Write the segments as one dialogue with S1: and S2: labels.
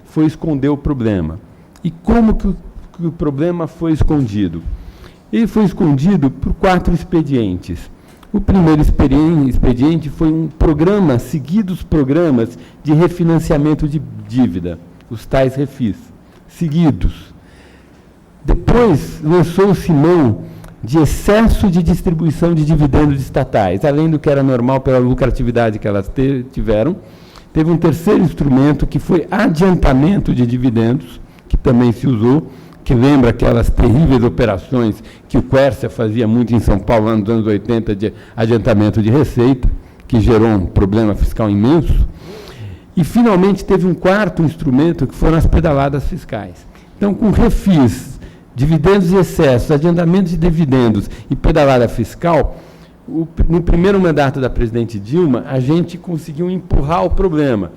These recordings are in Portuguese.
S1: foi esconder o problema. E como que o problema foi escondido? Ele foi escondido por 4 expedientes. O primeiro expediente foi um programa, seguidos programas de refinanciamento de dívida, os tais refis, seguidos. Depois lançou-se mão de excesso de distribuição de dividendos estatais, além do que era normal pela lucratividade que elas tiveram. Teve um terceiro instrumento, que foi adiantamento de dividendos, que também se usou, que lembra aquelas terríveis operações que o Quércia fazia muito em São Paulo, nos anos 80, de adiantamento de receita, que gerou um problema fiscal imenso. E, finalmente, teve um quarto instrumento, que foram as pedaladas fiscais. Então, com refis, dividendos e excessos, adiantamento de dividendos e pedalada fiscal, no primeiro mandato da presidente Dilma, a gente conseguiu empurrar o problema.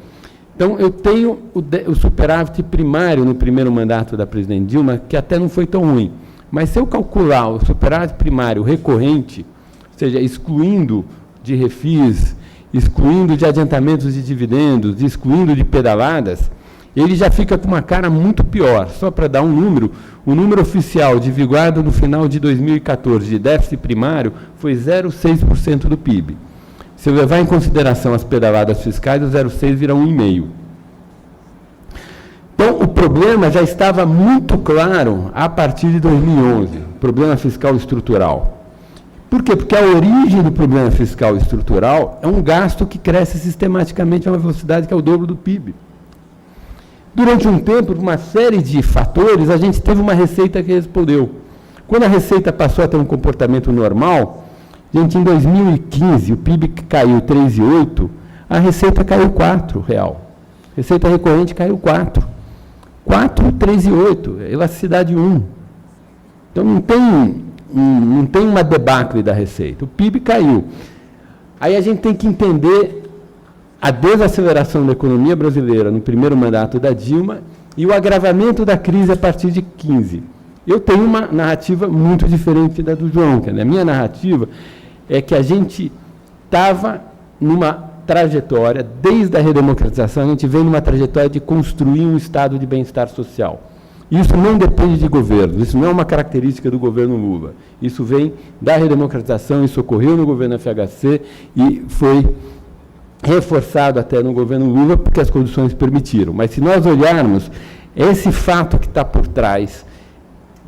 S1: Então, eu tenho o superávit primário no primeiro mandato da presidente Dilma, que até não foi tão ruim. Mas se eu calcular o superávit primário recorrente, ou seja, excluindo de refis, excluindo de adiantamentos de dividendos, excluindo de pedaladas, ele já fica com uma cara muito pior. Só para dar um número, o número oficial divulgado no final de 2014 de déficit primário foi 0,6% do PIB. Se eu levar em consideração as pedaladas fiscais, o 0,6 vira 1,5. Então, o problema já estava muito claro a partir de 2011, problema fiscal estrutural. Por quê? Porque a origem do problema fiscal estrutural é um gasto que cresce sistematicamente a uma velocidade que é o dobro do PIB. Durante um tempo, por uma série de fatores, a gente teve uma receita que respondeu. Quando a receita passou a ter um comportamento normal, gente, em 2015, o PIB caiu 3,8, a receita caiu 4 real. Receita recorrente caiu 4. 4, 3,8, elasticidade 1. Então, não tem uma debacle da receita. O PIB caiu. Aí a gente tem que entender a desaceleração da economia brasileira no primeiro mandato da Dilma e o agravamento da crise a partir de 15. Eu tenho uma narrativa muito diferente da do João. A minha narrativa é que a gente estava numa trajetória, desde a redemocratização, a gente vem numa trajetória de construir um estado de bem-estar social. Isso não depende de governo, isso não é uma característica do governo Lula. Isso vem da redemocratização, isso ocorreu no governo FHC e foi reforçado até no governo Lula, porque as condições permitiram. Mas se nós olharmos esse fato que está por trás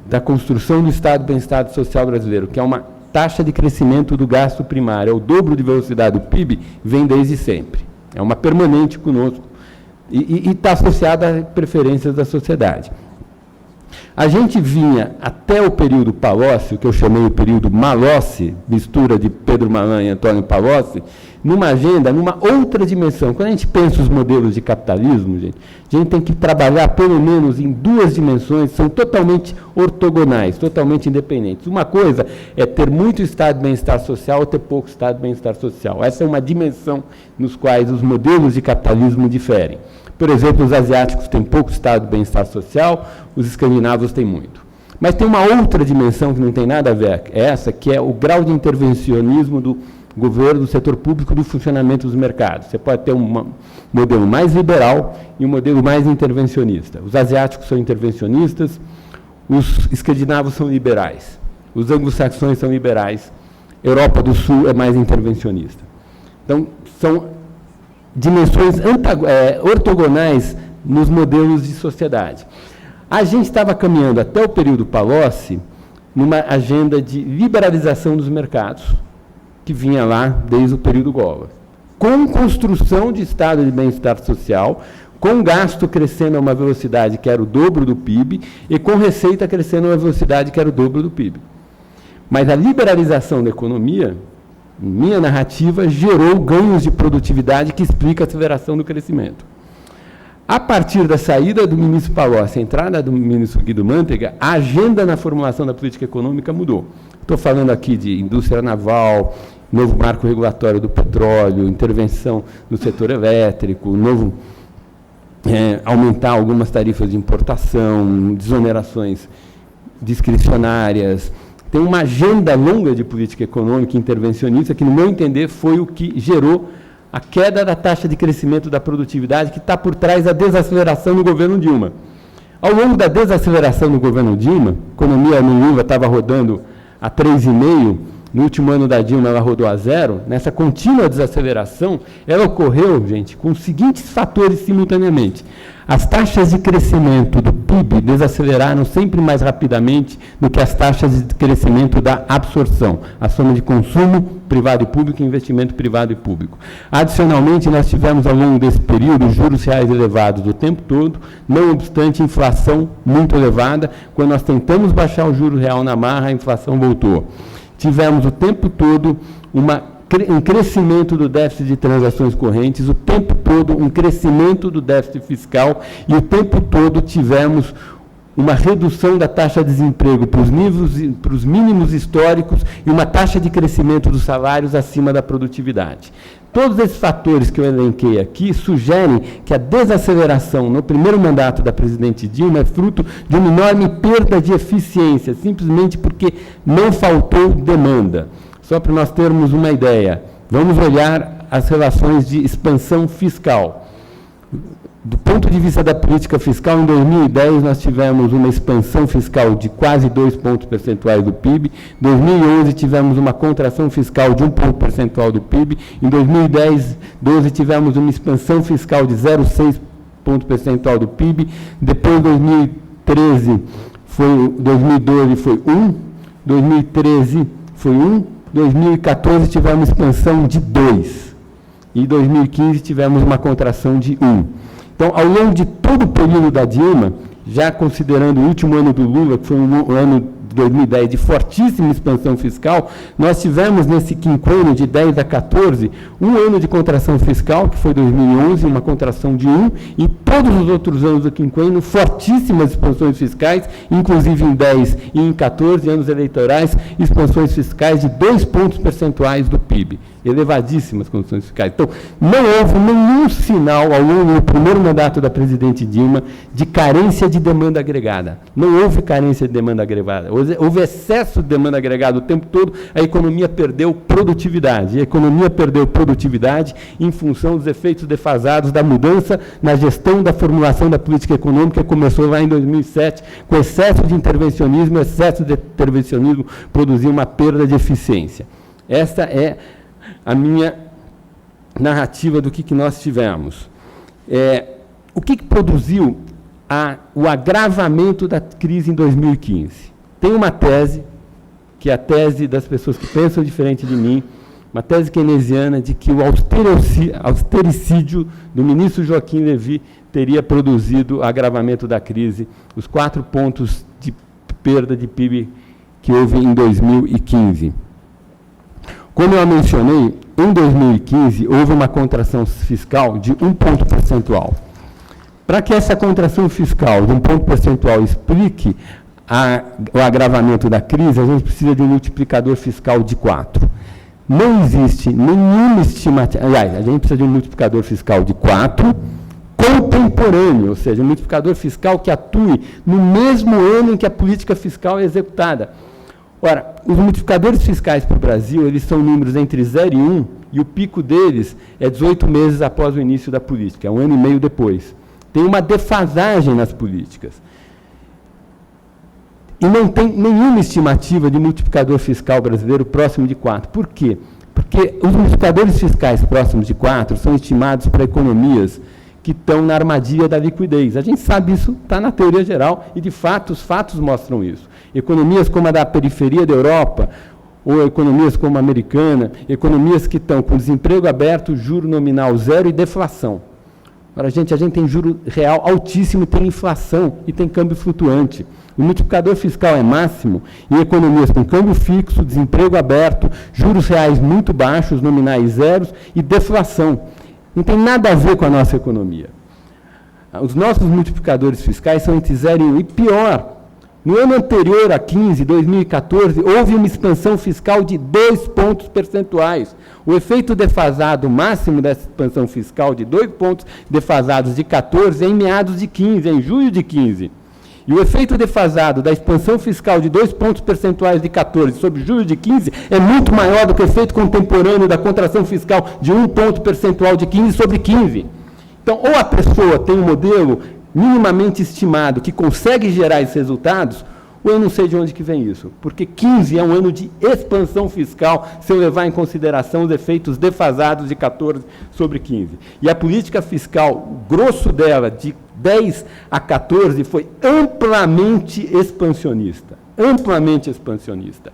S1: da construção do Estado de Bem-Estar Social brasileiro, que é uma taxa de crescimento do gasto primário, é o dobro de velocidade do PIB, vem desde sempre. É uma permanente conosco e está associada a preferências da sociedade. A gente vinha até o período Palocci, que eu chamei o período Malocci, mistura de Pedro Malan e Antônio Palocci, numa agenda, numa outra dimensão. Quando a gente pensa os modelos de capitalismo, gente, a gente tem que trabalhar pelo menos em 2 dimensões, são totalmente ortogonais, totalmente independentes. Uma coisa é ter muito estado de bem-estar social ou ter pouco estado de bem-estar social. Essa é uma dimensão nos quais os modelos de capitalismo diferem. Por exemplo, os asiáticos têm pouco estado de bem-estar social, os escandinavos têm muito. Mas tem uma outra dimensão que não tem nada a ver com essa, que é o grau de intervencionismo do governo, do setor público, do funcionamento dos mercados. Você pode ter um modelo mais liberal e um modelo mais intervencionista. Os asiáticos são intervencionistas, os escandinavos são liberais, os anglo-saxões são liberais, a Europa do Sul é mais intervencionista. Então, são dimensões ortogonais nos modelos de sociedade. A gente estava caminhando até o período Palocci numa agenda de liberalização dos mercados, que vinha lá desde o período Gola, com construção de estado de bem-estar social, com gasto crescendo a uma velocidade que era o dobro do PIB e com receita crescendo a uma velocidade que era o dobro do PIB. Mas a liberalização da economia, minha narrativa, gerou ganhos de produtividade que explica a aceleração do crescimento. A partir da saída do ministro Palocci, a entrada do ministro Guido Mantega, a agenda na formulação da política econômica mudou. Estou falando aqui de indústria naval, novo marco regulatório do petróleo, intervenção no setor elétrico, aumentar algumas tarifas de importação, desonerações discricionárias. Tem uma agenda longa de política econômica intervencionista que, no meu entender, foi o que gerou a queda da taxa de crescimento da produtividade que está por trás da desaceleração no governo Dilma. Ao longo da desaceleração no governo Dilma, a economia no Lula estava rodando a 3,5%, no último ano da Dilma ela rodou a 0%, nessa contínua desaceleração, ela ocorreu, gente, com os seguintes fatores simultaneamente. As taxas de crescimento do PIB desaceleraram sempre mais rapidamente do que as taxas de crescimento da absorção, a soma de consumo privado e público e investimento privado e público. Adicionalmente, nós tivemos ao longo desse período juros reais elevados o tempo todo, não obstante inflação muito elevada. Quando nós tentamos baixar o juro real na marra, a inflação voltou. Tivemos o tempo todo um crescimento do déficit de transações correntes, o tempo todo um crescimento do déficit fiscal e o tempo todo tivemos uma redução da taxa de desemprego para os mínimos históricos e uma taxa de crescimento dos salários acima da produtividade. Todos esses fatores que eu elenquei aqui sugerem que a desaceleração no primeiro mandato da presidente Dilma é fruto de uma enorme perda de eficiência, simplesmente porque não faltou demanda. Só para nós termos uma ideia, vamos olhar as relações de expansão fiscal. Do ponto de vista da política fiscal, em 2010 nós tivemos uma expansão fiscal de quase 2 pontos percentuais do PIB, em 2011 tivemos uma contração fiscal de 1 ponto percentual do PIB, em 2012 tivemos uma expansão fiscal de 0,6 ponto percentual do PIB, depois 2012 foi 1, 2013 foi 1, 2014 tivemos expansão de 2 e em 2015 tivemos uma contração de 1. Então, ao longo de todo o período da Dilma, já considerando o último ano do Lula, que foi um ano de 2010 de fortíssima expansão fiscal, nós tivemos nesse quinquênio de 10 a 14, um ano de contração fiscal, que foi 2011, uma contração de 1, e todos os outros anos do quinquênio, fortíssimas expansões fiscais, inclusive em 10 e em 14 anos eleitorais, expansões fiscais de 2 pontos percentuais do PIB. Elevadíssimas condições fiscais. Então, não houve nenhum sinal ao longo do primeiro mandato da presidente Dilma de carência de demanda agregada. Não houve carência de demanda agregada. Houve excesso de demanda agregada o tempo todo, a economia perdeu produtividade. E a economia perdeu produtividade em função dos efeitos defasados da mudança na gestão da formulação da política econômica, que começou lá em 2007, com excesso de intervencionismo. Excesso de intervencionismo produziu uma perda de eficiência. Essa é a minha narrativa do que nós tivemos. O que produziu o agravamento da crise em 2015? Tem uma tese, que é a tese das pessoas que pensam diferente de mim, uma tese keynesiana de que o austericídio do ministro Joaquim Levy teria produzido o agravamento da crise, os 4 pontos de perda de PIB que houve em 2015. Como eu mencionei, em 2015 houve uma contração fiscal de 1 ponto percentual. Para que essa contração fiscal de 1 ponto percentual explique o agravamento da crise, a gente precisa de um multiplicador fiscal de 4. Não existe nenhuma estimativa. Aliás, a gente precisa de um multiplicador fiscal de 4 contemporâneo, ou seja, um multiplicador fiscal que atue no mesmo ano em que a política fiscal é executada. Ora, os multiplicadores fiscais para o Brasil, eles são números entre 0 e 1, e o pico deles é 18 meses após o início da política, é 1 ano e meio depois. Tem uma defasagem nas políticas. E não tem nenhuma estimativa de multiplicador fiscal brasileiro próximo de 4. Por quê? Porque os multiplicadores fiscais próximos de 4 são estimados para economias que estão na armadilha da liquidez. A gente sabe isso, está na teoria geral, e de fato os fatos mostram isso. Economias como a da periferia da Europa, ou economias como a americana, economias que estão com desemprego aberto, juro nominal 0 e deflação. Agora, a gente tem juro real altíssimo, tem inflação e tem câmbio flutuante. O multiplicador fiscal é máximo em economias com câmbio fixo, desemprego aberto, juros reais muito baixos, nominais zeros e deflação. Não tem nada a ver com a nossa economia. Os nossos multiplicadores fiscais são entre 0 e 1. E pior, no ano anterior a 15, 2014, houve uma expansão fiscal de 2 pontos percentuais. O efeito defasado máximo dessa expansão fiscal de 2 pontos defasados de 14 é em meados de 15, em julho de 15. E o efeito defasado da expansão fiscal de 2 pontos percentuais de 14 sobre julho de 15 é muito maior do que o efeito contemporâneo da contração fiscal de 1 ponto percentual de 15 sobre 15. Então, ou a pessoa tem um modelo minimamente estimado que consegue gerar esses resultados, ou eu não sei de onde que vem isso, porque 15 é um ano de expansão fiscal, se eu levar em consideração os efeitos defasados de 14 sobre 15. E a política fiscal, o grosso dela, de 10 a 14, foi amplamente expansionista. Amplamente expansionista.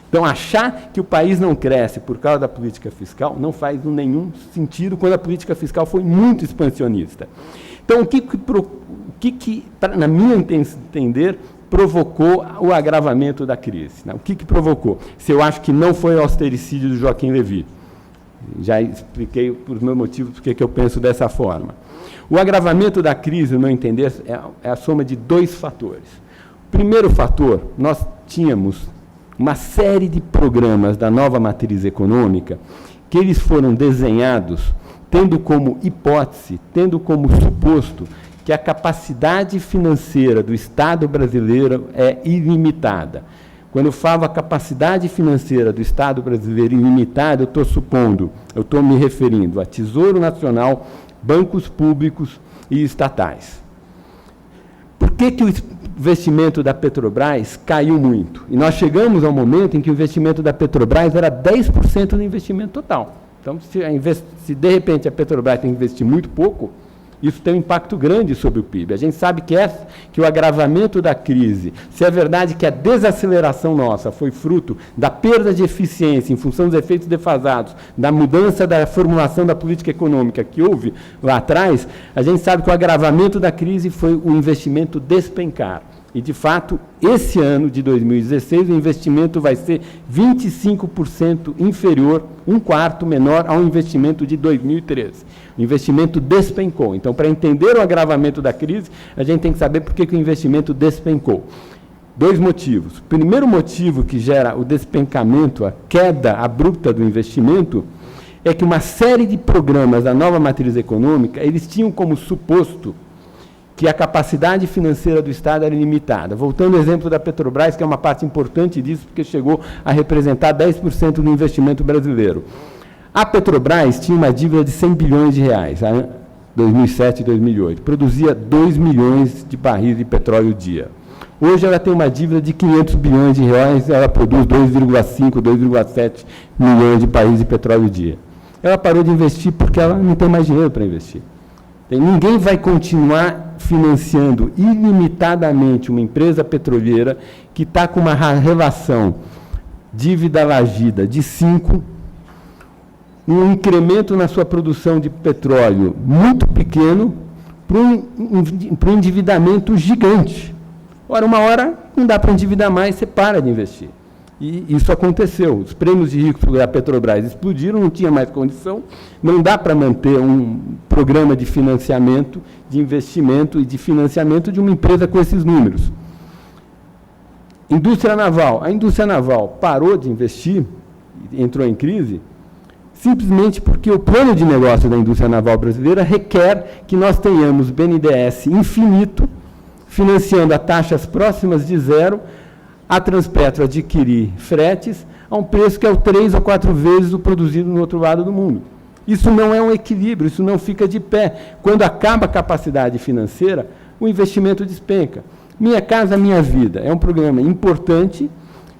S1: Então, achar que o país não cresce por causa da política fiscal não faz nenhum sentido quando a política fiscal foi muito expansionista. Então, o que na minha entender, provocou o agravamento da crise? Né? O que provocou? Se eu acho que não foi o austericídio do Joaquim Levy. Já expliquei por meus motivos porque eu penso dessa forma. O agravamento da crise, no meu entender, é a soma de 2 fatores. O primeiro fator, nós tínhamos uma série de programas da nova matriz econômica que eles foram desenhados tendo como hipótese, tendo como suposto que a capacidade financeira do Estado brasileiro é ilimitada. Quando eu falo a capacidade financeira do Estado brasileiro ilimitada, eu estou me referindo a Tesouro Nacional, bancos públicos e estatais. Por que o investimento da Petrobras caiu muito? E nós chegamos ao momento em que o investimento da Petrobras era 10% do investimento total. Então, se de repente a Petrobras tem que investir muito pouco, isso tem um impacto grande sobre o PIB. A gente sabe que o agravamento da crise, se é verdade que a desaceleração nossa foi fruto da perda de eficiência em função dos efeitos defasados, da mudança da formulação da política econômica que houve lá atrás, a gente sabe que o agravamento da crise foi o investimento despencar. E, de fato, esse ano de 2016, o investimento vai ser 25% inferior, 1/4 menor ao investimento de 2013. O investimento despencou. Então, para entender o agravamento da crise, a gente tem que saber por que o investimento despencou. 2 motivos. O primeiro motivo que gera o despencamento, a queda abrupta do investimento, é que uma série de programas da nova matriz econômica, eles tinham como suposto que a capacidade financeira do Estado era limitada. Voltando ao exemplo da Petrobras, que é uma parte importante disso, porque chegou a representar 10% do investimento brasileiro. A Petrobras tinha uma dívida de 100 bilhões de reais, em 2007 e 2008. Produzia 2 milhões de barris de petróleo dia. Hoje ela tem uma dívida de 500 bilhões de reais, ela produz 2,5, 2,7 milhões de barris de petróleo dia. Ela parou de investir porque ela não tem mais dinheiro para investir. Ninguém vai continuar financiando ilimitadamente uma empresa petroleira que está com uma relação dívida-lagida de 5, um incremento na sua produção de petróleo muito pequeno para um endividamento gigante. Ora, uma hora não dá para endividar mais, você para de investir. E isso aconteceu. Os prêmios de risco da Petrobras explodiram, não tinha mais condição, não dá para manter um programa de financiamento, de investimento e de financiamento de uma empresa com esses números. Indústria naval. A indústria naval parou de investir, entrou em crise, simplesmente porque o plano de negócio da indústria naval brasileira requer que nós tenhamos BNDES infinito, financiando a taxas próximas de zero, a Transpetro adquirir fretes a um preço que é 3 ou 4 vezes o produzido no outro lado do mundo. Isso não é um equilíbrio, isso não fica de pé. Quando acaba a capacidade financeira, o investimento despenca. Minha Casa Minha Vida é um programa importante,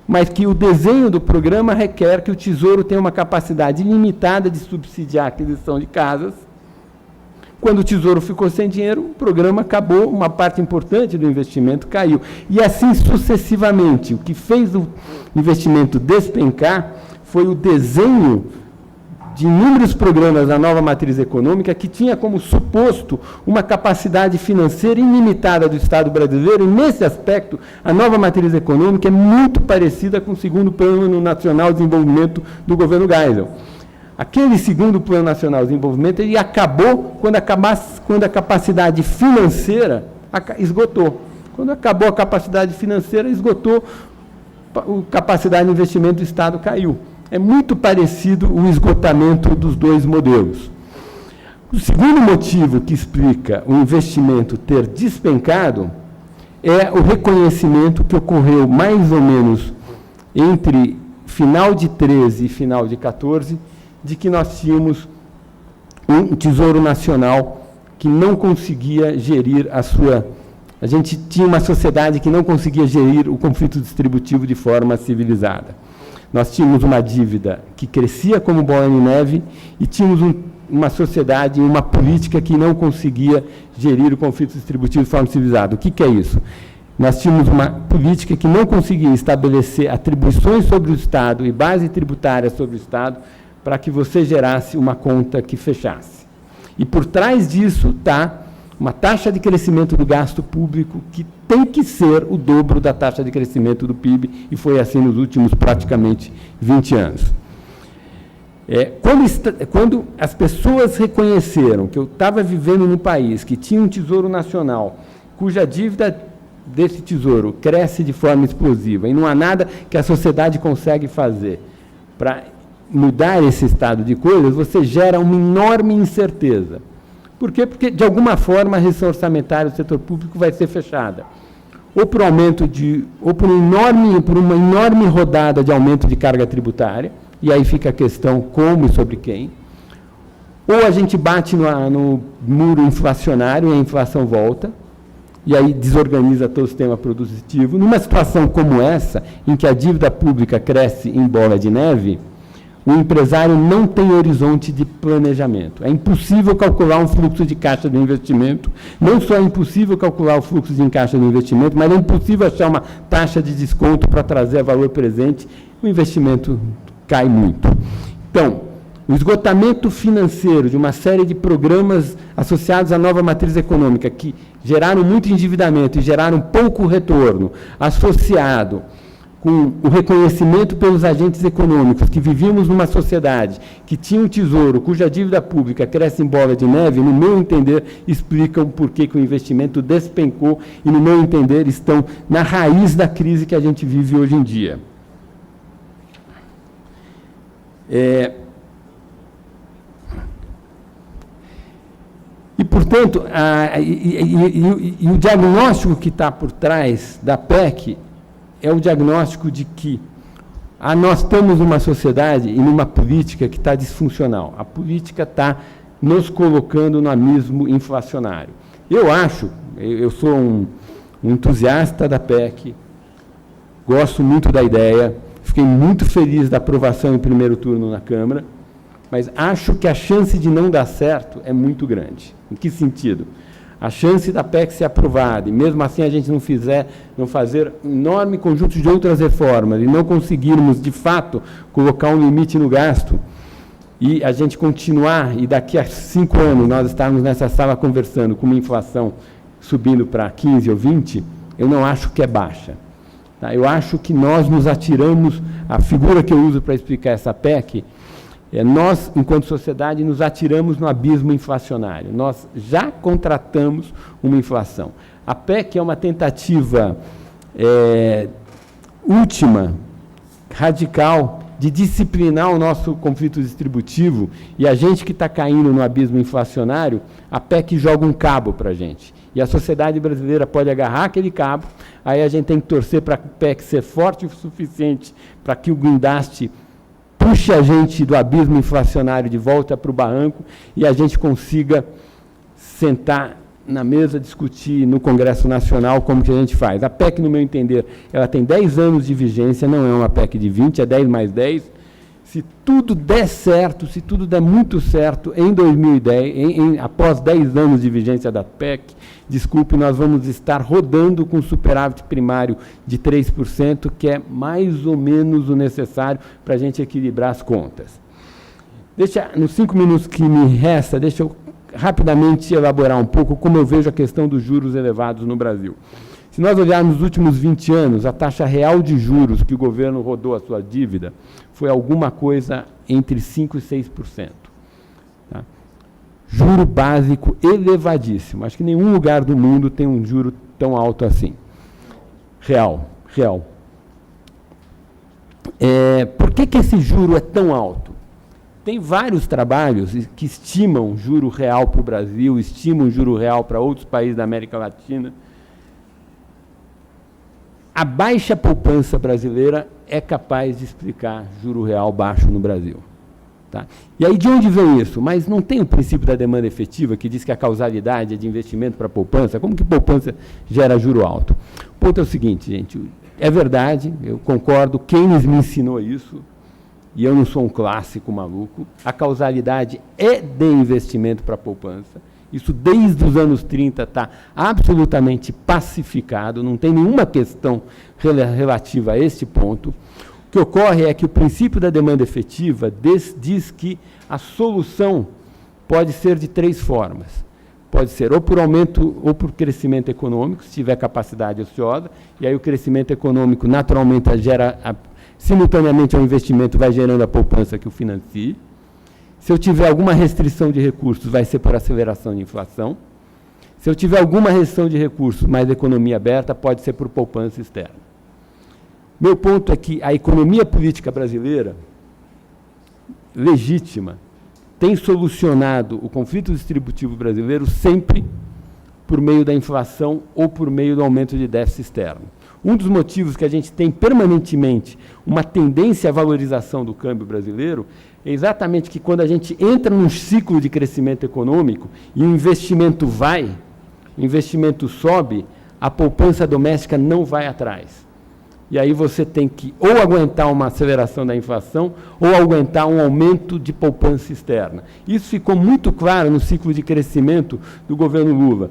S1: mas que o desenho do programa requer que o Tesouro tenha uma capacidade limitada de subsidiar a aquisição de casas. Quando o Tesouro ficou sem dinheiro, o programa acabou, uma parte importante do investimento caiu. E assim sucessivamente. O que fez o investimento despencar foi o desenho de inúmeros programas da nova matriz econômica que tinha como suposto uma capacidade financeira ilimitada do Estado brasileiro, e nesse aspecto a nova matriz econômica é muito parecida com o segundo Plano Nacional de Desenvolvimento do governo Geisel. Aquele segundo Plano Nacional de Desenvolvimento ele acabou quando a capacidade financeira esgotou. Quando acabou a capacidade financeira, esgotou, a capacidade de investimento do Estado caiu. É muito parecido o esgotamento dos 2 modelos. O segundo motivo que explica o investimento ter despencado é o reconhecimento que ocorreu mais ou menos entre final de 13 e final de 14, de que nós tínhamos um Tesouro Nacional que não conseguia gerir a sua... A gente tinha uma sociedade que não conseguia gerir o conflito distributivo de forma civilizada. Nós tínhamos uma dívida que crescia como bola de neve e tínhamos uma sociedade, uma política que não conseguia gerir o conflito distributivo de forma civilizada. O que é isso? Nós tínhamos uma política que não conseguia estabelecer atribuições sobre o Estado e base tributária sobre o Estado para que você gerasse uma conta que fechasse. E por trás disso está uma taxa de crescimento do gasto público que tem que ser o dobro da taxa de crescimento do PIB, e foi assim nos últimos praticamente 20 anos. Quando as pessoas reconheceram que eu estava vivendo num país que tinha um tesouro nacional, cuja dívida desse tesouro cresce de forma explosiva, e não há nada que a sociedade consegue fazer para mudar esse estado de coisas, você gera uma enorme incerteza. Por quê? Porque, de alguma forma, a restrição orçamentária do setor público vai ser fechada. Ou por aumento ou por uma enorme rodada de aumento de carga tributária, e aí fica a questão como e sobre quem. Ou a gente bate no muro inflacionário e a inflação volta, e aí desorganiza todo o sistema produtivo. Numa situação como essa, em que a dívida pública cresce em bola de neve, o empresário não tem horizonte de planejamento. É impossível calcular um fluxo de caixa do investimento. Não só é impossível calcular o fluxo de caixa do investimento, mas é impossível achar uma taxa de desconto para trazer valor presente. O investimento cai muito. Então, o esgotamento financeiro de uma série de programas associados à nova matriz econômica, que geraram muito endividamento e geraram pouco retorno, associado com o reconhecimento pelos agentes econômicos que vivíamos numa sociedade que tinha um tesouro cuja dívida pública cresce em bola de neve, no meu entender, explicam por que o investimento despencou e, no meu entender, estão na raiz da crise que a gente vive hoje em dia. E, portanto, o diagnóstico que está por trás da PEC é o diagnóstico de que nós estamos numa sociedade e numa política que está disfuncional. A política está nos colocando no abismo inflacionário. Eu sou um entusiasta da PEC, gosto muito da ideia, fiquei muito feliz da aprovação em primeiro turno na Câmara, mas acho que a chance de não dar certo é muito grande. Em que sentido? A chance da PEC ser aprovada, e mesmo assim a gente não fazer um enorme conjunto de outras reformas, e não conseguirmos, de fato, colocar um limite no gasto, e a gente continuar, e daqui a 5 anos nós estarmos nessa sala conversando com uma inflação subindo para 15 ou 20, eu não acho que é baixa. Tá? Eu acho que nós nos atiramos, a figura que eu uso para explicar essa PEC, nós, enquanto sociedade, nos atiramos no abismo inflacionário. Nós já contratamos uma inflação. A PEC é uma tentativa última, radical, de disciplinar o nosso conflito distributivo, e a gente que está caindo no abismo inflacionário, a PEC joga um cabo para a gente. E a sociedade brasileira pode agarrar aquele cabo, aí a gente tem que torcer para a PEC ser forte o suficiente para que o guindaste puxe a gente do abismo inflacionário de volta para o barranco e a gente consiga sentar na mesa, discutir no Congresso Nacional como que a gente faz. A PEC, no meu entender, ela tem 10 anos de vigência, não é uma PEC de 20, é 10 mais 10. Se tudo der certo, se tudo der muito certo, em 2010, após 10 anos de vigência da PEC, desculpe, nós vamos estar rodando com superávit primário de 3%, que é mais ou menos o necessário para a gente equilibrar as contas. Nos 5 minutos que me resta, deixa eu rapidamente elaborar um pouco como eu vejo a questão dos juros elevados no Brasil. Se nós olharmos nos últimos 20 anos, a taxa real de juros que o governo rodou a sua dívida foi alguma coisa entre 5% e 6%. Tá? Juro básico elevadíssimo. Acho que nenhum lugar do mundo tem um juro tão alto assim. Real. Por que esse juro é tão alto? Tem vários trabalhos que estimam juro real para o Brasil, estimam juro real para outros países da América Latina. a baixa poupança brasileira é capaz de explicar juro real baixo no Brasil. Tá? E aí, de onde vem isso? Mas não tem o princípio da demanda efetiva, que diz que a causalidade é de investimento para poupança? Como que poupança gera juro alto? O ponto é o seguinte, gente, é verdade, eu concordo, Keynes me ensinou isso, e eu não sou um clássico maluco, a causalidade é de investimento para poupança. Isso, desde os anos 30, está absolutamente pacificado, não tem nenhuma questão relativa a este ponto. O que ocorre é que o princípio da demanda efetiva diz que a solução pode ser de 3 formas. Pode ser ou por aumento ou por crescimento econômico, se tiver capacidade ociosa, e aí o crescimento econômico naturalmente gera, simultaneamente ao investimento, vai gerando a poupança que o financie. Se eu tiver alguma restrição de recursos, vai ser por aceleração de inflação. Se eu tiver alguma restrição de recursos, mais economia aberta, pode ser por poupança externa. Meu ponto é que a economia política brasileira, legítima, tem solucionado o conflito distributivo brasileiro sempre por meio da inflação ou por meio do aumento de déficit externo. Um dos motivos que a gente tem permanentemente uma tendência à valorização do câmbio brasileiro é exatamente que quando a gente entra num ciclo de crescimento econômico e o investimento sobe, a poupança doméstica não vai atrás. E aí você tem que ou aguentar uma aceleração da inflação ou aguentar um aumento de poupança externa. Isso ficou muito claro no ciclo de crescimento do governo Lula.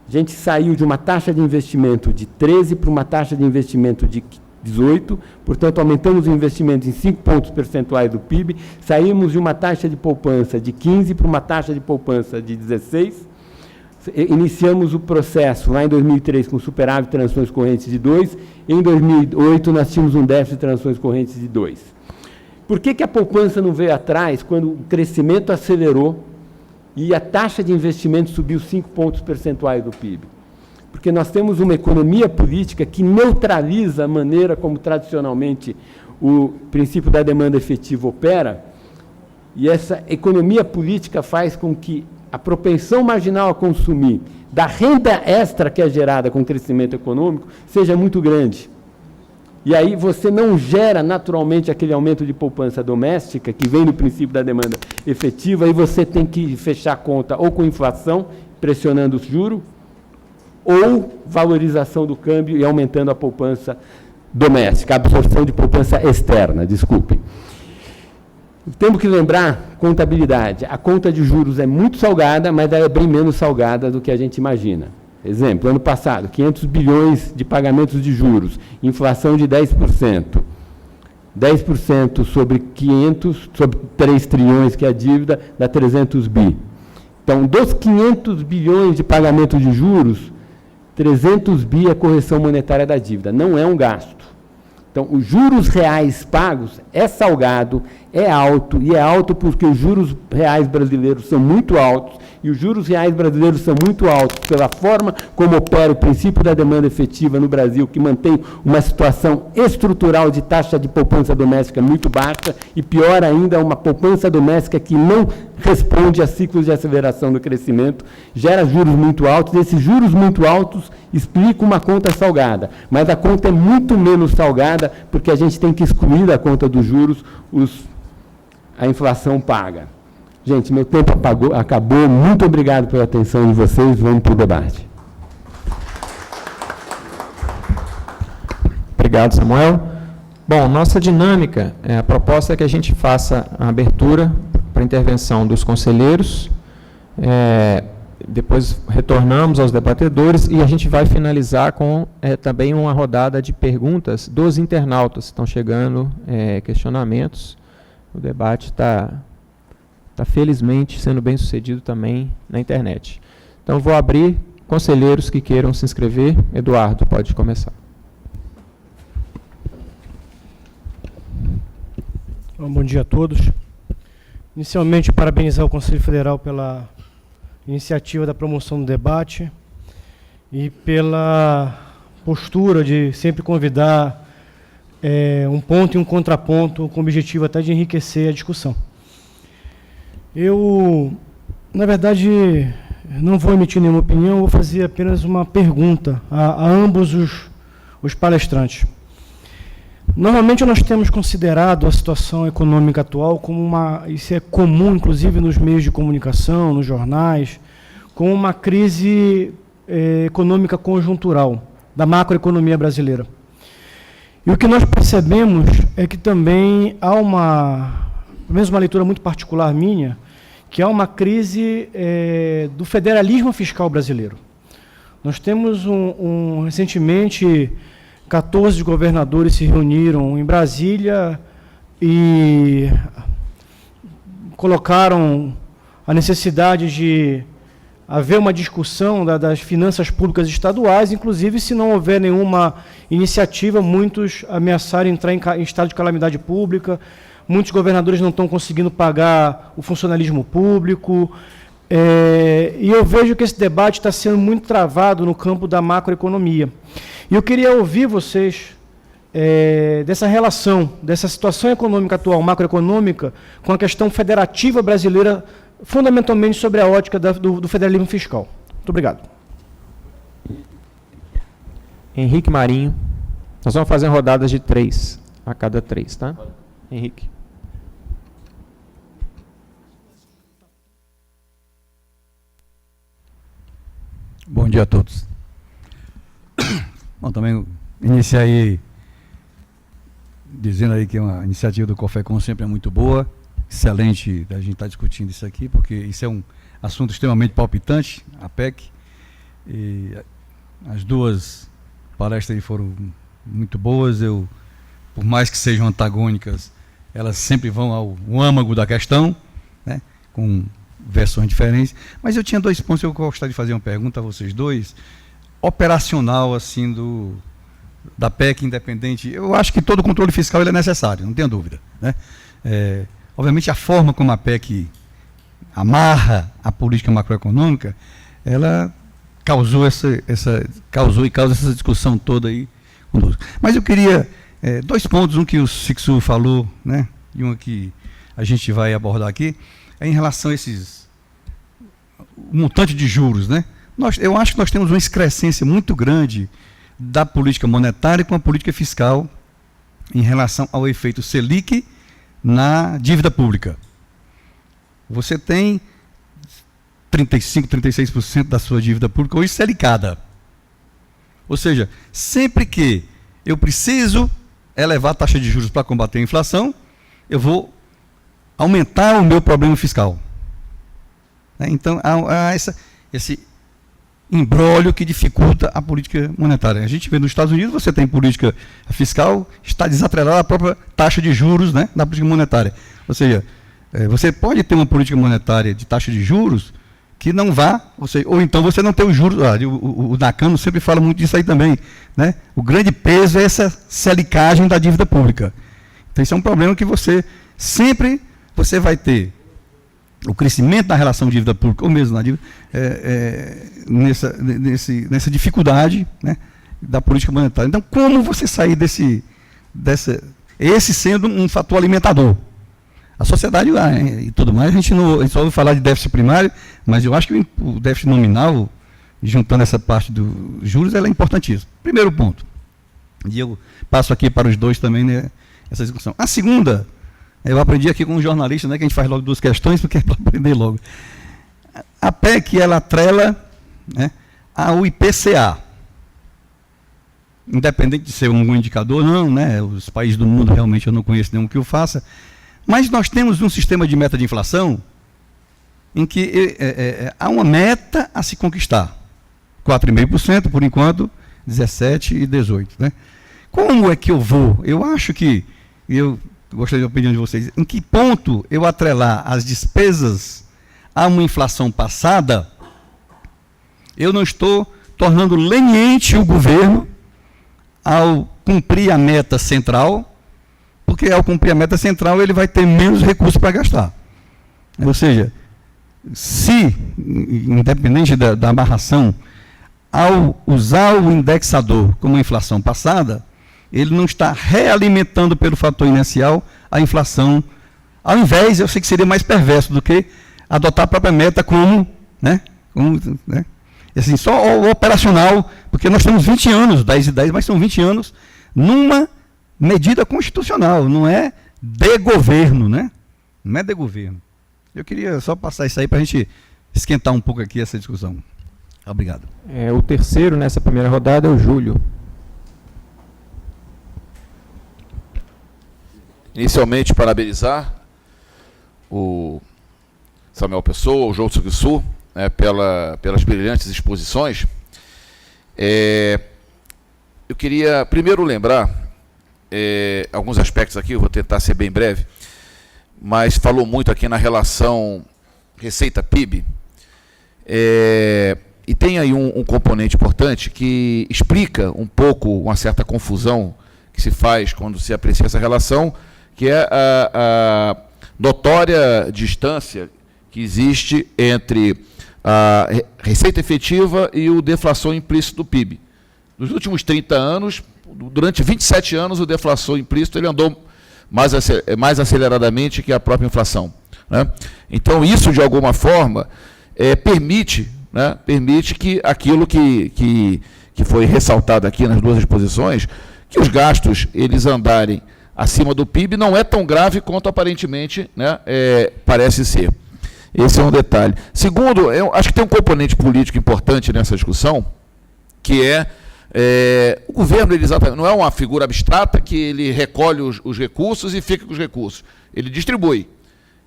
S1: A gente saiu de uma taxa de investimento de 13 para uma taxa de investimento de 18, portanto, aumentamos o investimento em 5 pontos percentuais do PIB, saímos de uma taxa de poupança de 15 para uma taxa de poupança de 16, iniciamos o processo lá em 2003 com superávit de transações correntes de 2, em 2008 nós tínhamos um déficit de transações correntes de 2. Por que a poupança não veio atrás quando o crescimento acelerou e a taxa de investimento subiu 5 pontos percentuais do PIB? Porque nós temos uma economia política que neutraliza a maneira como tradicionalmente o princípio da demanda efetiva opera, e essa economia política faz com que a propensão marginal a consumir da renda extra que é gerada com o crescimento econômico seja muito grande. E aí você não gera naturalmente aquele aumento de poupança doméstica que vem do princípio da demanda efetiva, e você tem que fechar a conta ou com inflação, pressionando os juros, ou valorização do câmbio e aumentando a poupança doméstica, a absorção de poupança externa, desculpem. Temos que lembrar contabilidade. A conta de juros é muito salgada, mas ela é bem menos salgada do que a gente imagina. Exemplo, ano passado, 500 bilhões de pagamentos de juros, inflação de 10%. 10% sobre 500, sobre 3 trilhões, que é a dívida, dá 300 bi. Então, dos 500 bilhões de pagamento de juros, 300 bi é a correção monetária da dívida, não é um gasto. Então, os juros reais pagos é salgado, é alto, e é alto porque os juros reais brasileiros são muito altos, e os juros reais brasileiros são muito altos pela forma como opera o princípio da demanda efetiva no Brasil, que mantém uma situação estrutural de taxa de poupança doméstica muito baixa, e pior ainda, uma poupança doméstica que não responde a ciclos de aceleração do crescimento, gera juros muito altos. Esses juros muito altos explicam uma conta salgada, mas a conta é muito menos salgada porque a gente tem que excluir da conta dos juros a inflação paga. Gente, meu tempo acabou. Muito obrigado pela atenção de vocês. Vamos para o debate.
S2: Obrigado, Samuel. Bom, nossa dinâmica, a proposta é que a gente faça a abertura para a intervenção dos conselheiros, depois retornamos aos debatedores e a gente vai finalizar com também uma rodada de perguntas dos internautas. Estão chegando questionamentos. O debate está felizmente sendo bem sucedido também na internet. Então, vou abrir conselheiros que queiram se inscrever. Eduardo, pode começar.
S3: Bom dia a todos. Inicialmente, parabenizar o Conselho Federal pela iniciativa da promoção do debate e pela postura de sempre convidar um ponto e um contraponto com o objetivo até de enriquecer a discussão. Eu, na verdade, não vou emitir nenhuma opinião, vou fazer apenas uma pergunta a ambos os palestrantes. Normalmente nós temos considerado a situação econômica atual como isso é comum, inclusive nos meios de comunicação, nos jornais, como uma crise econômica conjuntural da macroeconomia brasileira. E o que nós percebemos é que também há pelo menos uma leitura muito particular minha, que há uma crise do federalismo fiscal brasileiro. Nós temos recentemente 14 governadores se reuniram em Brasília e colocaram a necessidade de haver uma discussão das finanças públicas estaduais, inclusive se não houver nenhuma iniciativa, muitos ameaçaram entrar em estado de calamidade pública, muitos governadores não estão conseguindo pagar o funcionalismo público, e eu vejo que esse debate está sendo muito travado no campo da macroeconomia. E eu queria ouvir vocês dessa relação, dessa situação econômica atual, macroeconômica, com a questão federativa brasileira, fundamentalmente sobre a ótica do federalismo fiscal. Muito obrigado.
S2: Henrique Marinho. Nós vamos fazer rodadas de 3 a cada 3, tá? Henrique.
S4: Bom dia a todos. Bom, também iniciar aí dizendo aí que a iniciativa do COFECON sempre é muito boa, excelente a gente estar discutindo isso aqui, porque isso é um assunto extremamente palpitante, a PEC, e as duas palestras aí foram muito boas, por mais que sejam antagônicas, elas sempre vão ao âmago da questão, né, com versões diferentes, mas eu tinha 2 pontos que eu gostaria de fazer uma pergunta a vocês dois, operacional, assim, da PEC independente. Eu acho que todo controle fiscal ele é necessário, não tenho dúvida, né? Obviamente, a forma como a PEC amarra a política macroeconômica, ela causou causou e causa essa discussão toda aí conosco. Mas eu queria 2 pontos, um que o Sixu falou, né, e um que a gente vai abordar aqui, é em relação a o montante de juros, né? Eu acho que nós temos uma excrescência muito grande da política monetária com a política fiscal em relação ao efeito Selic na dívida pública. Você tem 35%, 36% da sua dívida pública hoje selicada. Ou seja, sempre que eu preciso elevar a taxa de juros para combater a inflação, eu vou aumentar o meu problema fiscal. Então, há esse imbróglio que dificulta a política monetária. A gente vê nos Estados Unidos, você tem política fiscal, está desatrelada à própria taxa de juros, né, da política monetária. Ou seja, você pode ter uma política monetária de taxa de juros que não vá, ou então você não tem os juros, o Nakano sempre fala muito disso aí também, né? O grande peso é essa selicagem da dívida pública. Então, isso é um problema que sempre vai ter o crescimento da relação dívida pública, ou mesmo na dívida, nessa dificuldade, né, da política monetária. Então, como você sair esse sendo um fator alimentador? A sociedade e tudo mais, a gente só ouve falar de déficit primário, mas eu acho que o déficit nominal, juntando essa parte dos juros, ela é importantíssima. Primeiro ponto. E eu passo aqui para os dois também, né, essa discussão. A segunda, eu aprendi aqui com um jornalista, né, que a gente faz logo 2 questões, porque é para aprender logo. A PEC, ela atrela, né, ao IPCA. Independente de ser um bom indicador, não, né, os países do mundo realmente eu não conheço nenhum que o faça, mas nós temos um sistema de meta de inflação em que há uma meta a se conquistar. 4,5% por enquanto, 17 e 18. Né? Como é que eu vou? Eu acho que, eu gostaria da opinião de vocês, em que ponto eu atrelar as despesas a uma inflação passada, eu não estou tornando leniente o governo ao cumprir a meta central, porque ao cumprir a meta central ele vai ter menos recursos para gastar. Ou seja, se, independente da amarração, ao usar o indexador como a inflação passada, ele não está realimentando pelo fator inercial a inflação, ao invés, eu sei que seria mais perverso do que adotar a própria meta como, né? assim, só o operacional, porque nós temos 20 anos, 10 e 10, mas são 20 anos numa medida constitucional, não é de governo, né? Não é de governo. Eu queria só passar isso aí para a gente esquentar um pouco aqui essa discussão. Obrigado.
S2: O terceiro nessa primeira rodada é o Júlio.
S5: Inicialmente, parabenizar o Samuel Pessoa, o João Tsugisu, pelas brilhantes exposições. Eu queria primeiro lembrar alguns aspectos aqui, eu vou tentar ser bem breve, mas falou muito aqui na relação Receita-PIB, e tem aí um componente importante que explica um pouco uma certa confusão que se faz quando se aprecia essa relação, que é a notória distância que existe entre a receita efetiva e o deflação implícito do PIB. Nos últimos 30 anos, durante 27 anos, o deflação implícito ele andou mais aceleradamente que a própria inflação, né? Então, isso, de alguma forma, permite que aquilo que foi ressaltado aqui nas duas exposições, que os gastos eles andarem acima do PIB, não é tão grave quanto aparentemente, né, parece ser. Esse é um detalhe. Segundo, eu acho que tem um componente político importante nessa discussão, que o governo ele exatamente, não é uma figura abstrata que ele recolhe os recursos e fica com os recursos. Ele distribui.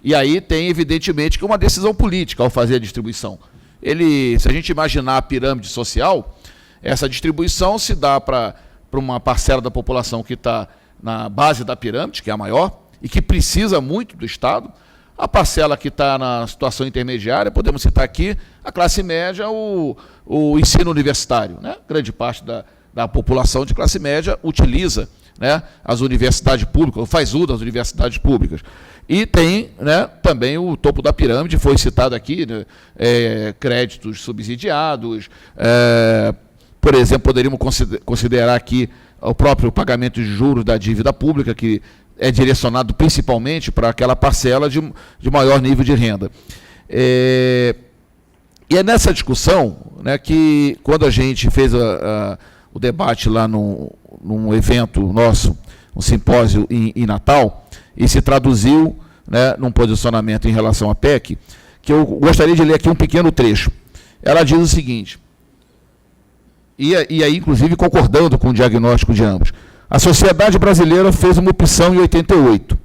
S5: E aí tem, evidentemente, que uma decisão política ao fazer a distribuição. Se a gente imaginar a pirâmide social, essa distribuição se dá para uma parcela da população que está na base da pirâmide, que é a maior, e que precisa muito do Estado. A parcela que está na situação intermediária, podemos citar aqui, a classe média, o ensino universitário, né? Grande parte da população de classe média utiliza, né, as universidades públicas, faz uso das universidades públicas. E tem, né, também o topo da pirâmide, foi citado aqui, né, créditos subsidiados, por exemplo, poderíamos considerar aqui o próprio pagamento de juros da dívida pública, que é direcionado principalmente para aquela parcela de maior nível de renda. E é nessa discussão, né, que, quando a gente fez o debate lá num evento nosso, um simpósio em Natal, e se traduziu, né, num posicionamento em relação à PEC, que eu gostaria de ler aqui um pequeno trecho. Ela diz o seguinte, e aí, inclusive, concordando com o diagnóstico de ambos. A sociedade brasileira fez uma opção em 88,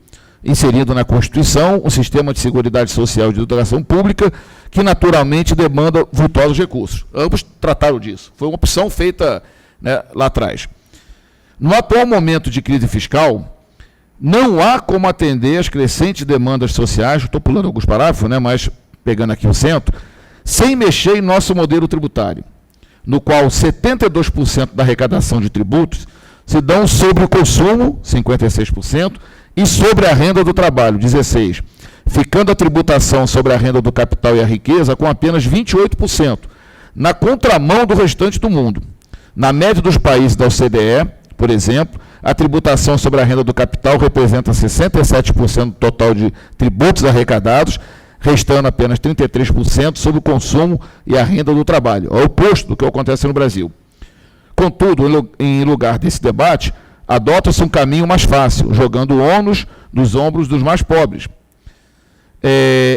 S5: inserindo na Constituição um sistema de seguridade social e de educação pública que naturalmente demanda vultosos recursos. Ambos trataram disso. Foi uma opção feita, né, lá atrás. No atual momento de crise fiscal, não há como atender as crescentes demandas sociais, estou pulando alguns parágrafos, né, mas pegando aqui o centro, sem mexer em nosso modelo tributário, no qual 72% da arrecadação de tributos se dão sobre o consumo, 56%, e sobre a renda do trabalho, 16%, ficando a tributação sobre a renda do capital e a riqueza com apenas 28%, na contramão do restante do mundo. Na média dos países da OCDE, por exemplo, a tributação sobre a renda do capital representa 67% do total de tributos arrecadados, restando apenas 33% sobre o consumo e a renda do trabalho, ao oposto do que acontece no Brasil. Contudo, em lugar desse debate, adota-se um caminho mais fácil, jogando o ônus nos ombros dos mais pobres.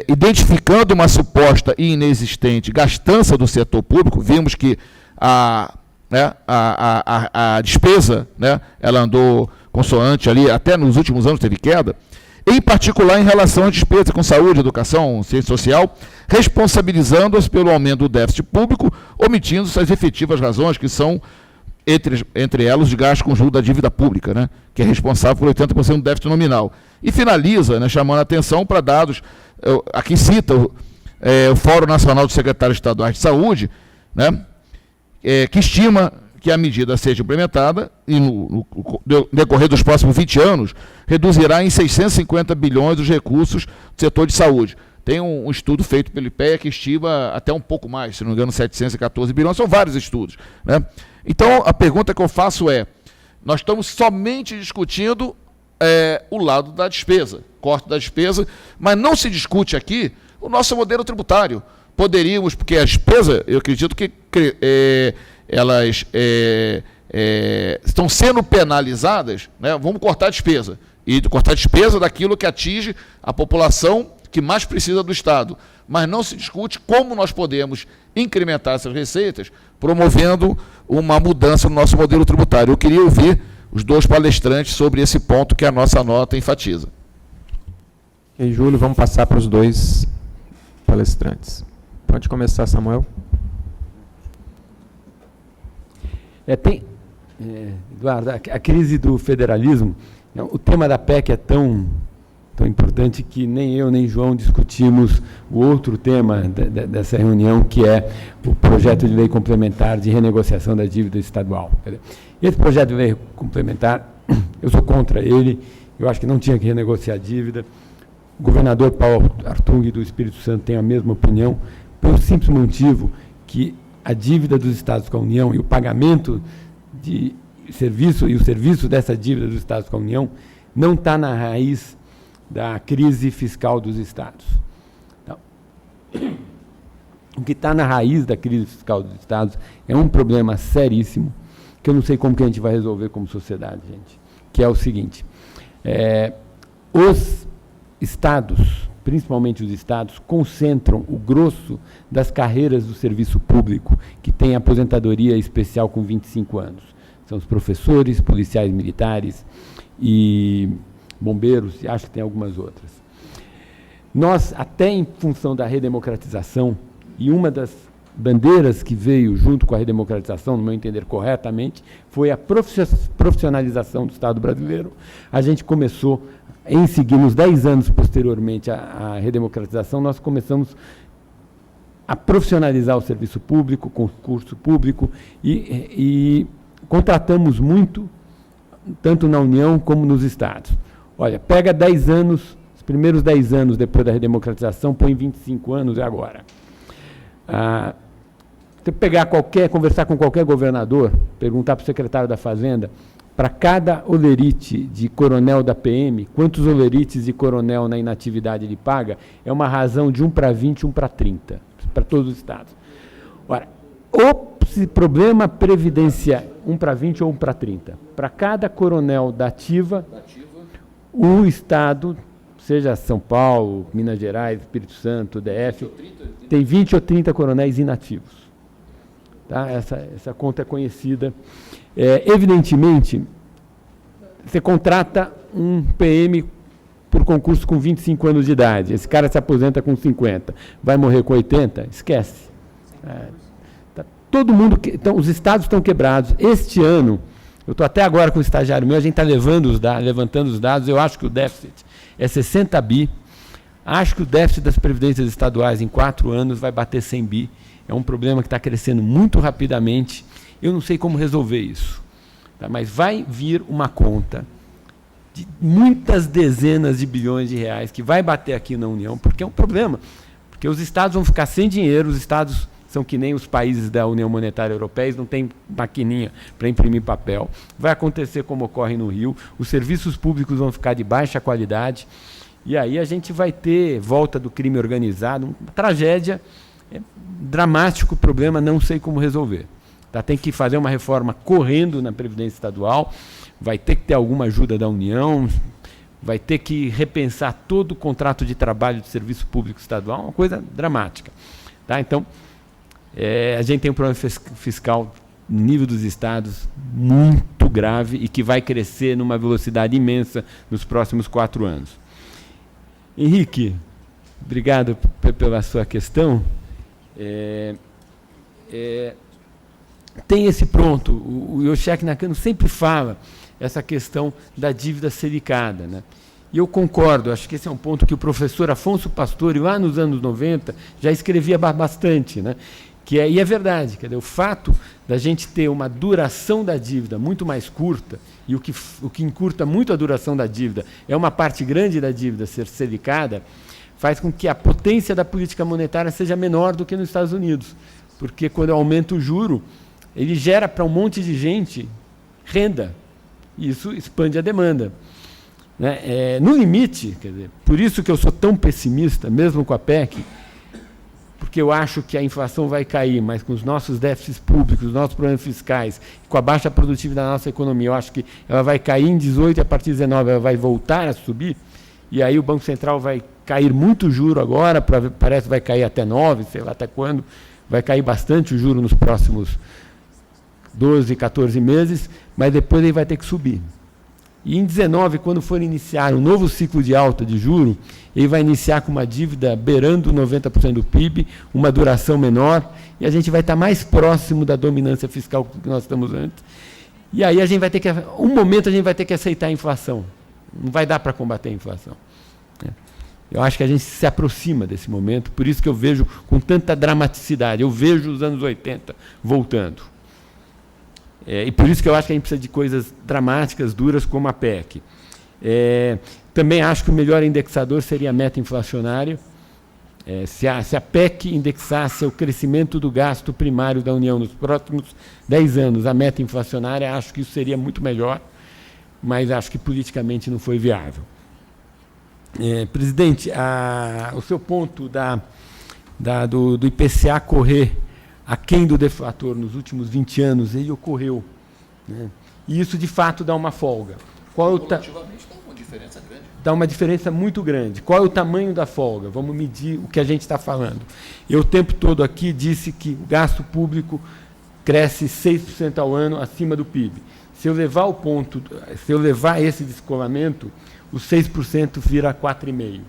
S5: Identificando uma suposta e inexistente gastança do setor público, vimos que a despesa, né, ela andou consoante ali, até nos últimos anos teve queda, em particular em relação à despesa com saúde, educação, ciência social, responsabilizando-as pelo aumento do déficit público, omitindo-se as efetivas razões que são, entre elas, de gasto conjunto da dívida pública, né, que é responsável por 80% do déficit nominal. E finaliza, né, chamando a atenção para dados, aqui cita o Fórum Nacional dos Secretários Estaduais de Saúde, né, que estima que a medida seja implementada e no decorrer dos próximos 20 anos, reduzirá em 650 bilhões os recursos do setor de saúde. Tem um estudo feito pelo IPEA que estima até um pouco mais, se não me engano, 714 bilhões, são vários estudos, né? Então, a pergunta que eu faço é, nós estamos somente discutindo o lado da despesa, corte da despesa, mas não se discute aqui o nosso modelo tributário, poderíamos, porque a despesa, eu acredito que elas estão sendo penalizadas, né? Vamos cortar a despesa. E cortar a despesa daquilo que atinge a população que mais precisa do Estado. Mas não se discute como nós podemos incrementar essas receitas, promovendo uma mudança no nosso modelo tributário. Eu queria ouvir os dois palestrantes sobre esse ponto que a nossa nota enfatiza.
S2: E Júlio, vamos passar para os dois palestrantes. Pode começar, Samuel.
S1: Eduardo, a crise do federalismo, o tema da PEC é tão importante que nem eu nem João discutimos o outro tema dessa reunião, que é o projeto de lei complementar de renegociação da dívida estadual. Esse projeto de lei complementar, eu sou contra ele, eu acho que não tinha que renegociar a dívida. O governador Paulo Artung do Espírito Santo tem a mesma opinião, pelo simples motivo que a dívida dos estados com a União e o pagamento de serviço e o serviço dessa dívida dos estados com a União não está na raiz da crise fiscal dos estados. Então, o que está na raiz da crise fiscal dos estados é um problema seríssimo, que eu não sei como que a gente vai resolver como sociedade, gente, que é o seguinte: os estados, principalmente os estados, concentram o grosso das carreiras do serviço público, que tem aposentadoria especial com 25 anos. São os professores, policiais militares e bombeiros, e acho que tem algumas outras. Nós, até em função da redemocratização, e uma das bandeiras que veio junto com a redemocratização, no meu entender corretamente, foi a profissionalização do Estado brasileiro. A gente começou, em seguir, nos 10 anos posteriormente à redemocratização, nós começamos a profissionalizar o serviço público, o concurso público, e contratamos muito, tanto na União como nos estados. Olha, pega 10 anos, os primeiros 10 anos depois da redemocratização, põe 25 anos e agora. Você conversar com qualquer governador, perguntar para o secretário da Fazenda, para cada olerite de coronel da PM, quantos olerites de coronel na inatividade ele paga, é uma razão de 1 para 20, 1 para 30, para todos os estados. Ora, o problema previdência 1 para 20 ou 1 para 30, para cada coronel da ativa, o Estado, seja São Paulo, Minas Gerais, Espírito Santo, DF, tem 20 ou 30 coronéis inativos. Tá? Essa conta é conhecida. Evidentemente, você contrata um PM por concurso com 25 anos de idade, esse cara se aposenta com 50, vai morrer com 80? Esquece. Todo mundo, então, os estados estão quebrados. Este ano, eu estou até agora com o estagiário meu, a gente está levantando os dados, eu acho que o déficit é 60 bi, acho que o déficit das previdências estaduais em 4 anos vai bater 100 bi, é um problema que está crescendo muito rapidamente, eu não sei como resolver isso, tá? Mas vai vir uma conta de muitas dezenas de bilhões de reais que vai bater aqui na União, porque é um problema, porque os estados vão ficar sem dinheiro, os estados são que nem os países da União Monetária Europeia, não tem maquininha para imprimir papel. Vai acontecer como ocorre no Rio, os serviços públicos vão ficar de baixa qualidade, e aí a gente vai ter volta do crime organizado, uma tragédia, dramático problema, não sei como resolver. Tá? Tem que fazer uma reforma correndo na Previdência Estadual, vai ter que ter alguma ajuda da União, vai ter que repensar todo o contrato de trabalho do serviço público estadual, uma coisa dramática. Tá? Então, a gente tem um problema fiscal no nível dos estados muito grave e que vai crescer numa velocidade imensa nos próximos 4 anos. Henrique, obrigado pela sua questão. Tem esse pronto, o Yoshiki Nakano sempre fala essa questão da dívida sericada, né? E eu concordo, acho que esse é um ponto que o professor Afonso Pastore, lá nos anos 90, já escrevia bastante, né? E é verdade, quer dizer, o fato da gente ter uma duração da dívida muito mais curta, e o que encurta muito a duração da dívida é uma parte grande da dívida ser sericada, faz com que a potência da política monetária seja menor do que nos Estados Unidos. Porque quando aumenta o juro, ele gera para um monte de gente renda, e isso expande a demanda. Né? No limite, quer dizer, por isso que eu sou tão pessimista, mesmo com a PEC, porque eu acho que a inflação vai cair, mas com os nossos déficits públicos, os nossos problemas fiscais, com a baixa produtividade da nossa economia, eu acho que ela vai cair em 18 e a partir de 19 ela vai voltar a subir, e aí o Banco Central vai cair muito o juro agora, parece que vai cair até 9, sei lá até quando, vai cair bastante o juro nos próximos 12, 14 meses, mas depois ele vai ter que subir. E em 19, quando for iniciar um novo ciclo de alta de juro, ele vai iniciar com uma dívida beirando 90% do PIB, uma duração menor, e a gente vai estar mais próximo da dominância fiscal que nós estamos antes. E aí a gente vai ter que, um momento a gente vai ter que aceitar a inflação. Não vai dar para combater a inflação. Eu acho que a gente se aproxima desse momento, por isso que eu vejo com tanta dramaticidade. Eu vejo os anos 80 voltando. E por isso que eu acho que a gente precisa de coisas dramáticas, duras, como a PEC. Também acho que o melhor indexador seria a meta inflacionária. Se a PEC indexasse o crescimento do gasto primário da União nos próximos 10 anos, a meta inflacionária, acho que isso seria muito melhor, mas acho que politicamente não foi viável. Presidente, o seu ponto do IPCA correr aquém do deflator nos últimos 20 anos, ele ocorreu. Né? E isso, de fato, dá uma folga.
S5: Cumulativamente dá uma diferença grande.
S1: Dá uma diferença muito grande. Qual é o tamanho da folga? Vamos medir o que a gente está falando. Eu, o tempo todo aqui, disse que o gasto público cresce 6% ao ano acima do PIB. Se eu levar esse descolamento, os 6% vira 4,5%.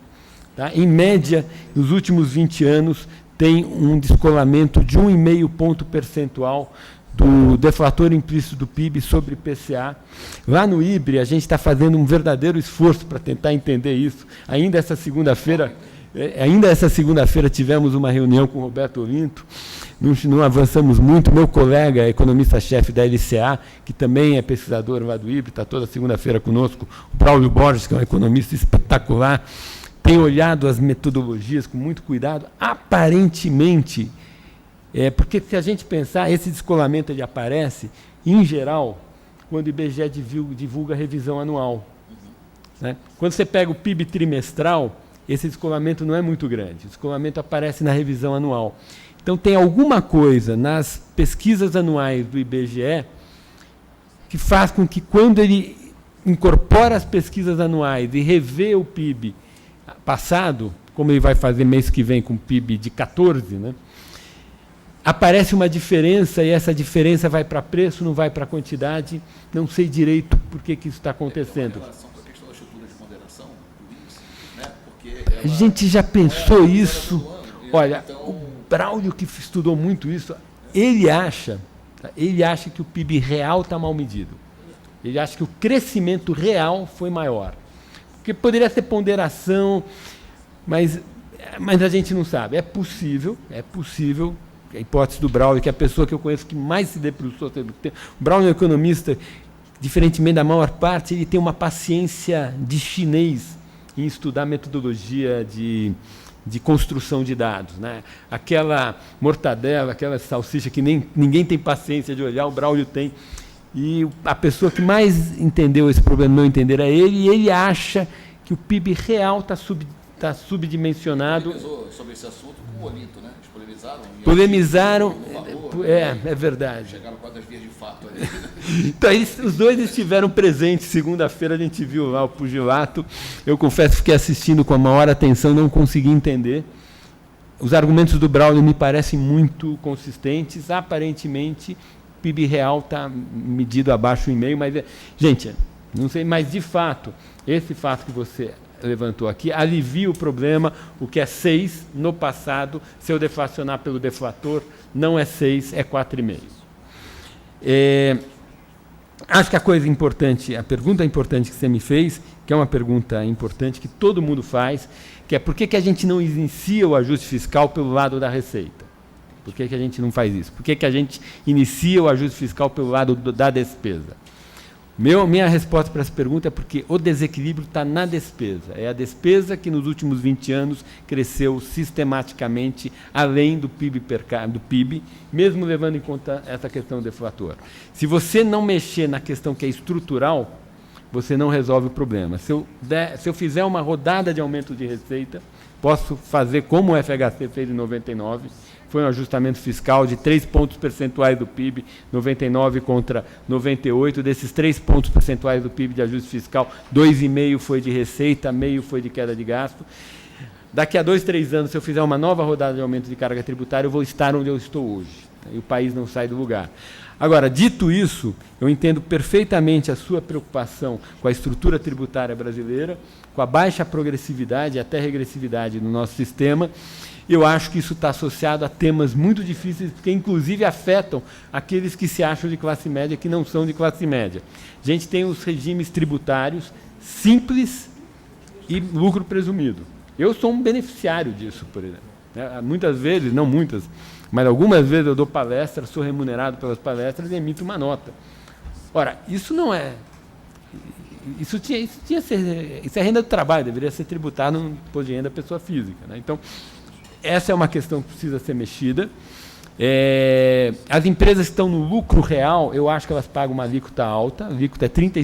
S1: Tá? Em média, nos últimos 20 anos, tem um descolamento de 1,5 ponto percentual do deflator implícito do PIB sobre IPCA. Lá no IBRE, a gente está fazendo um verdadeiro esforço para tentar entender isso. Ainda essa segunda-feira tivemos uma reunião com o Roberto Olinto, não avançamos muito. Meu colega, economista-chefe da LCA, que também é pesquisador lá do IBRE, está toda segunda-feira conosco, o Braulio Borges, que é um economista espetacular, tem olhado as metodologias com muito cuidado. Aparentemente, porque se a gente pensar, esse descolamento ele aparece, em geral, quando o IBGE divulga a revisão anual. Né? Quando você pega o PIB trimestral, esse descolamento não é muito grande. O descolamento aparece na revisão anual. Então, tem alguma coisa nas pesquisas anuais do IBGE que faz com que, quando ele incorpora as pesquisas anuais e revê o PIB passado, como ele vai fazer mês que vem com o PIB de 14, né, aparece uma diferença, e essa diferença vai para preço, não vai para quantidade. Não sei direito por que isso está acontecendo.
S5: Em relação à questão da estrutura de moderação do índice, né?
S1: A gente já pensou isso. Olha, o Braulio, que estudou muito isso, ele acha que o PIB real está mal medido. Ele acha que o crescimento real foi maior. Porque poderia ser ponderação, mas a gente não sabe. É possível, a hipótese do Braulio, que é a pessoa que eu conheço que mais se debruçou. O Braulio é um economista, diferentemente da maior parte, ele tem uma paciência de chinês em estudar metodologia de construção de dados. Né? Aquela mortadela, aquela salsicha que ninguém tem paciência de olhar, o Braulio tem. E a pessoa que mais entendeu esse problema, não entender, é ele, e ele acha que o PIB real está subdimensionado.
S5: Ele polemizou sobre esse assunto com o Olinto, né? Eles
S1: polemizaram, é verdade.
S5: Chegaram quase às vias de fato ali.
S1: Então, os dois estiveram presentes. Segunda-feira a gente viu lá o pugilato. Eu confesso que fiquei assistindo com a maior atenção, não consegui entender. Os argumentos do Braulio me parecem muito consistentes. Aparentemente, o PIB real está medido abaixo do 1,5, mas, gente, não sei, mas de fato, esse fato que você levantou aqui alivia o problema. O que é 6 no passado, se eu deflacionar pelo deflator, não é 6, é 4,5. Acho que a coisa importante, a pergunta importante que você me fez, que é uma pergunta importante que todo mundo faz, que é por que a gente não inicia o ajuste fiscal pelo lado da receita? Por que a gente não faz isso? Por que a gente inicia o ajuste fiscal pelo lado da despesa? Minha resposta para essa pergunta é porque o desequilíbrio está na despesa. É a despesa que nos últimos 20 anos cresceu sistematicamente além do PIB, mesmo levando em conta essa questão deflator. Se você não mexer na questão que é estrutural, você não resolve o problema. Se eu fizer uma rodada de aumento de receita, Posso fazer como o FHC fez em 99, foi um ajustamento fiscal de 3 pontos percentuais do PIB, 99 contra 98. Desses 3 pontos percentuais do PIB de ajuste fiscal, 2,5 foi de receita, meio foi de queda de gasto. Daqui a 2, 3 anos, se eu fizer uma nova rodada de aumento de carga tributária, eu vou estar onde eu estou hoje. E o país não sai do lugar. Agora, dito isso, eu entendo perfeitamente a sua preocupação com a estrutura tributária brasileira, com a baixa progressividade e até regressividade no nosso sistema. Eu acho que isso está associado a temas muito difíceis, que inclusive afetam aqueles que se acham de classe média, que não são de classe média. A gente tem os regimes tributários simples e lucro presumido. Eu sou um beneficiário disso, por exemplo. Muitas vezes, não muitas, mas algumas vezes eu dou palestras, sou remunerado pelas palestras e emito uma nota. Ora, isso não é... Isso é renda do trabalho, deveria ser tributado no imposto de renda da pessoa física, né? Então, essa é uma questão que precisa ser mexida. As empresas que estão no lucro real, eu acho que elas pagam uma alíquota alta, a alíquota é 35%.